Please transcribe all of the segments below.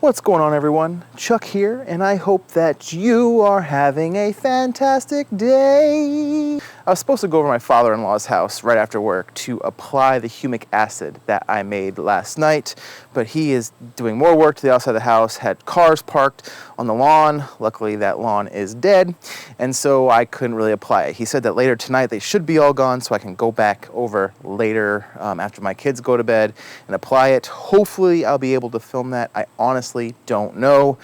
What's going on, everyone? Chuck here, and I hope that you are having a fantastic day. I was supposed to go over to my father-in-law's house right after work to apply the humic acid that I made last night, but he is doing more work to the outside of the house, had cars parked on the lawn. Luckily, that lawn is dead, and so I couldn't really apply it. He said that later tonight they should be all gone, so I can go back over later after my kids go to bed and apply it. Hopefully, I'll be able to film that. I honestly don't know.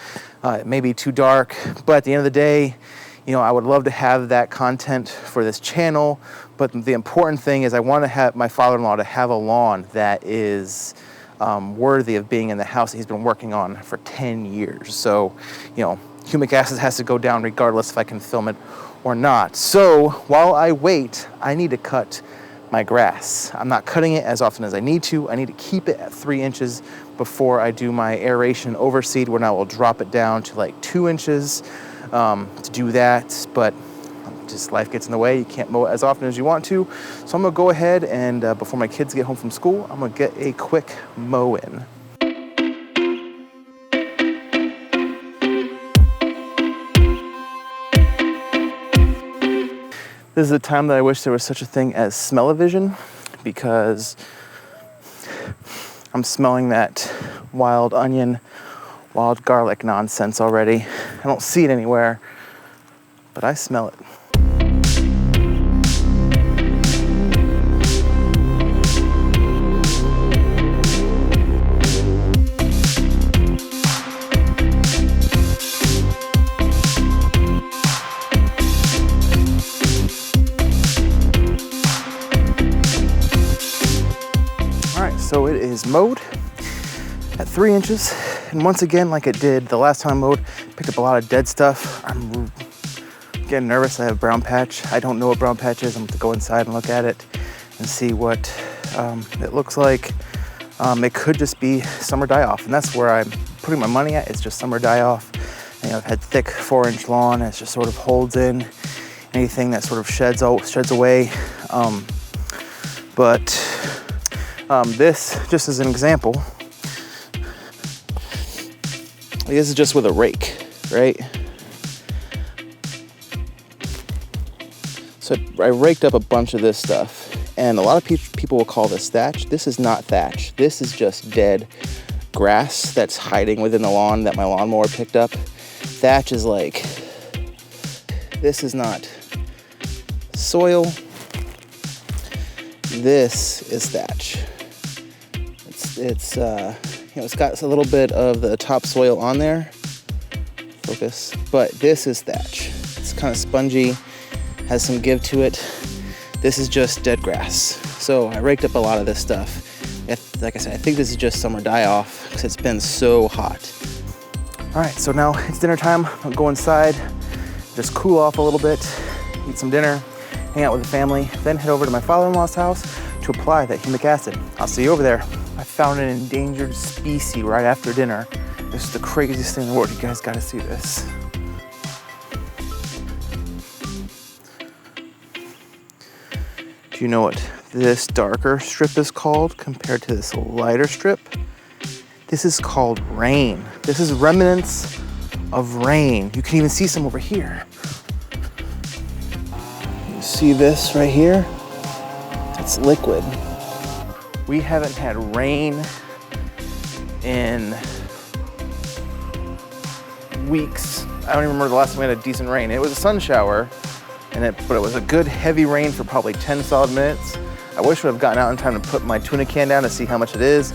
It may be too dark, but at the end of the day, you know, I would love to have that content for this channel, but the important thing is I want to have my father-in-law to have a lawn that is worthy of being in the house that he's been working on for 10 years. So, you know, humic acid has to go down regardless if I can film it or not. So while I wait, I need to cut my grass. I'm not cutting it as often as I need to. I need to keep it at 3 inches before I do my aeration overseed, when I will drop it down to like 2 inches to do that. But just life gets in the way. You can't mow it as often as you want to. So I'm gonna go ahead and before my kids get home from school, I'm gonna get a quick mow in. This is a time that I wish there was such a thing as smell-o-vision, because I'm smelling that wild onion, wild garlic nonsense already. I don't see it anywhere, but I smell it. So it is mowed at 3 inches. And once again, like it did the last time I mowed, picked up a lot of dead stuff. I'm getting nervous. I have a brown patch. I don't know what brown patch is. I'm gonna go inside and look at it and see what it looks like. It could just be summer die-off, and that's where I'm putting my money at. It's just summer die-off. You know, I've had thick 4-inch lawn, and it just sort of holds in anything that sort of sheds away. This, just as an example, this is just with a rake, right? So I raked up a bunch of this stuff, and a lot of people will call this thatch. This is not thatch. This is just dead grass that's hiding within the lawn that my lawnmower picked up. Thatch is like, this is not soil. This is thatch. It's you know, it's got a little bit of the topsoil on there. Focus. But this is thatch. It's kind of spongy, has some give to it. This is just dead grass. So I raked up a lot of this stuff. Like I said, I think this is just summer die-off because it's been so hot. All right, so now it's dinner time. I'll go inside, just cool off a little bit, eat some dinner, hang out with the family, then head over to my father-in-law's house to apply that humic acid. I'll see you over there. I found an endangered species right after dinner. This is the craziest thing in the world. You guys gotta see this. Do you know what this darker strip is called compared to this lighter strip? This is called rain. This is remnants of rain. You can even see some over here. You see this right here? It's liquid. We haven't had rain in weeks. I don't even remember the last time we had a decent rain. It was a sun shower, but it was a good heavy rain for probably 10 solid minutes. I wish I would have gotten out in time to put my tuna can down to see how much it is.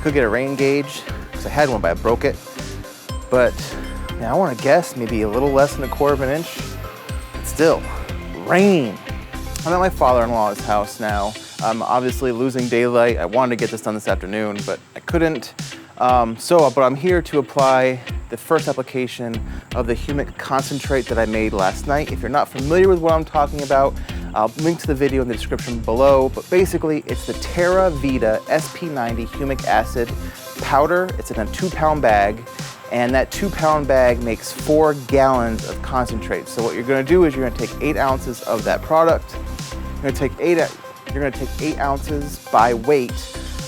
Could get a rain gauge, because I had one, but I broke it. But yeah, I want to guess maybe a little less than 1/4 of an inch. But still, rain. I'm at my father-in-law's house now. I'm obviously losing daylight. I wanted to get this done this afternoon, but I couldn't. But I'm here to apply the first application of the humic concentrate that I made last night. If you're not familiar with what I'm talking about, I'll link to the video in the description below, but basically it's the TeraVita SP-90 Humic Acid powder. It's in a 2-pound bag, and that 2-pound bag makes 4 gallons of concentrate. So what you're gonna do is you're gonna take 8 ounces of that product. You're gonna take 8 ounces by weight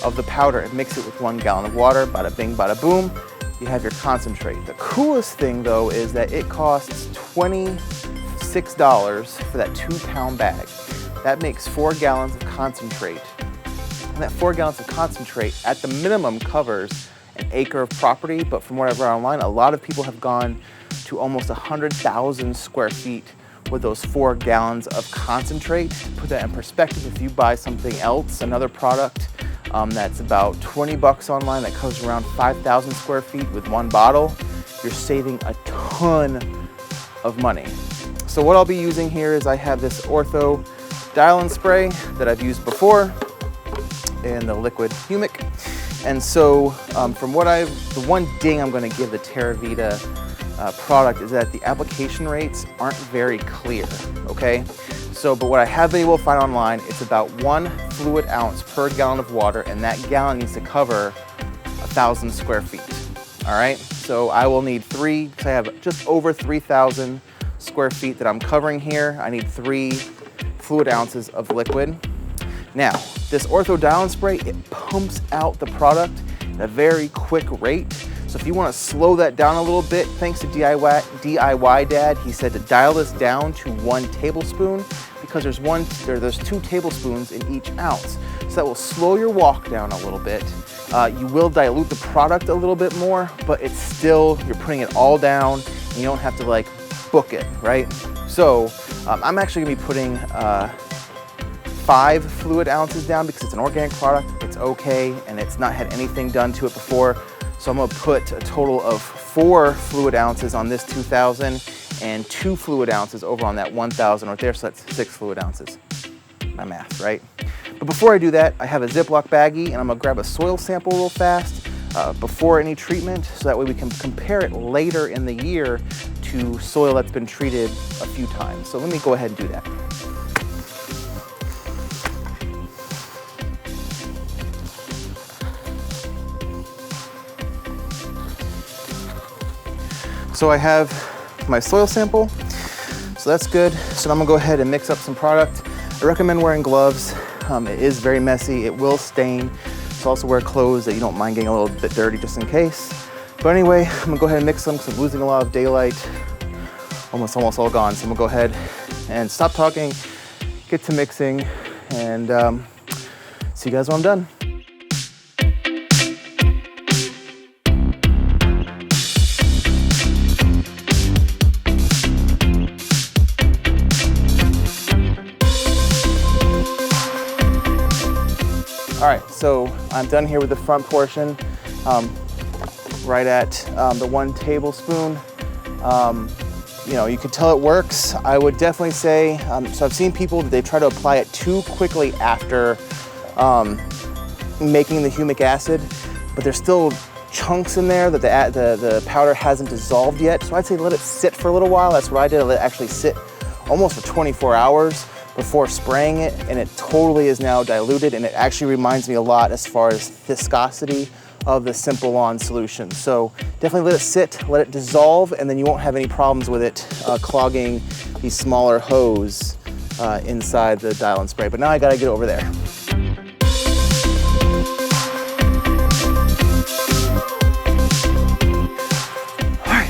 of the powder and mix it with 1 gallon of water. Bada bing, bada boom. you have your concentrate. The coolest thing though is that it costs $26 for that 2-pound bag. That makes 4 gallons of concentrate. And that 4 gallons of concentrate at the minimum covers an acre of property, but from what I've read online, a lot of people have gone to almost 100,000 square feet with those 4 gallons of concentrate. To put that in perspective, if you buy something else, another product that's about 20 bucks online that covers around 5,000 square feet with 1 bottle, you're saving a ton of money. So what I'll be using here is I have this Ortho dial-in spray that I've used before in the liquid humic. And so the one ding I'm going to give the TeraVita product is that the application rates aren't very clear, okay? So, but what I have been able to find online, it's about 1 fluid ounce per gallon of water, and that gallon needs to cover 1,000 square feet, all right? So I will need 3, because I have just over 3,000 square feet that I'm covering here. I need 3 fluid ounces of liquid. Now, this Ortho dial-in spray, it pumps out the product at a very quick rate. So if you want to slow that down a little bit, thanks to DIY Dad, he said to dial this down to 1 tablespoon because there's 2 tablespoons in each ounce. So that will slow your walk down a little bit. You will dilute the product a little bit more, but it's still, you're putting it all down and you don't have to like book it, right? So I'm actually gonna be putting 5 fluid ounces down because it's an organic product, it's okay, and it's not had anything done to it before. So I'm gonna put a total of 4 fluid ounces on this 2,000 and 2 fluid ounces over on that 1,000 right there, so that's 6 fluid ounces. My math, right? But before I do that, I have a Ziploc baggie and I'm gonna grab a soil sample real fast before any treatment, so that way we can compare it later in the year to soil that's been treated a few times. So let me go ahead and do that. So I have my soil sample, so that's good. So I'm gonna go ahead and mix up some product. I recommend wearing gloves. It is very messy, it will stain. So also wear clothes that you don't mind getting a little bit dirty just in case. But anyway, I'm gonna go ahead and mix them because I'm losing a lot of daylight. Almost all gone. So I'm gonna go ahead and stop talking, get to mixing, and see you guys when I'm done. All right, so I'm done here with the front portion, right at the 1 tablespoon. You know, you can tell it works. I would definitely say, so I've seen people that they try to apply it too quickly after making the humic acid, but there's still chunks in there that the powder hasn't dissolved yet. So I'd say let it sit for a little while. That's what I did. I let it actually sit almost for 24 hours before spraying it, and it totally is now diluted, and it actually reminds me a lot as far as viscosity of the Simple Lawn solution. So definitely let it sit, let it dissolve, and then you won't have any problems with it clogging the smaller hose inside the dial-in spray. But now I gotta get over there.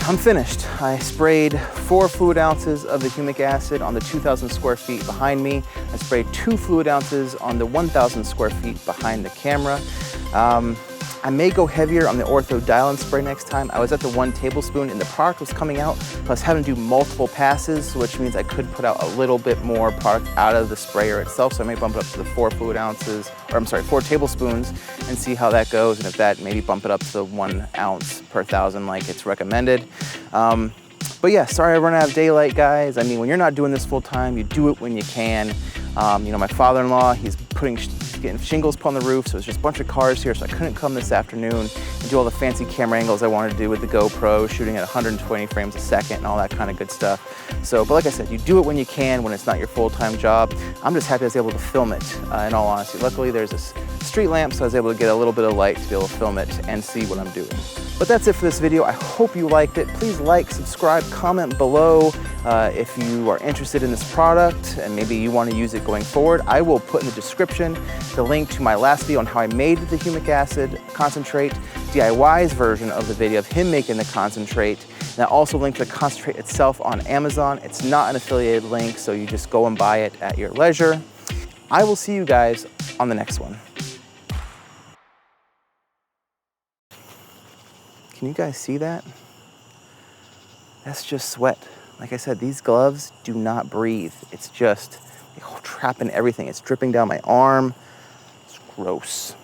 I'm finished. I sprayed 4 fluid ounces of the humic acid on the 2,000 square feet behind me. I sprayed 2 fluid ounces on the 1,000 square feet behind the camera. I may go heavier on the Ortho dial-in spray next time. I was at the 1 tablespoon and the product was coming out, but I was having to do multiple passes, which means I could put out a little bit more product out of the sprayer itself. So I may bump it up to the 4 fluid ounces, or I'm sorry, 4 tablespoons, and see how that goes. And if that, maybe bump it up to 1 ounce per 1,000 like it's recommended. But yeah, sorry I run out of daylight, guys. I mean, when you're not doing this full time, you do it when you can. You know, my father-in-law, he's getting shingles put on the roof, so it's just a bunch of cars here, so I couldn't come this afternoon and do all the fancy camera angles I wanted to do with the GoPro, shooting at 120 frames a second and all that kind of good stuff. So, but like I said, you do it when you can, when it's not your full-time job. I'm just happy I was able to film it, in all honesty. Luckily, there's this street lamp, so I was able to get a little bit of light to be able to film it and see what I'm doing. But that's it for this video. I hope you liked it. Please like, subscribe, comment below if you are interested in this product and maybe you want to use it going forward. I will put in the description the link to my last video on how I made the humic acid concentrate DIY's version of the video of him making the concentrate. And I also linked the concentrate itself on Amazon. It's not an affiliated link, so you just go and buy it at your leisure. I will see you guys on the next one. Can you guys see that? That's just sweat. Like I said, these gloves do not breathe. It's just trapping everything. It's dripping down my arm. It's gross.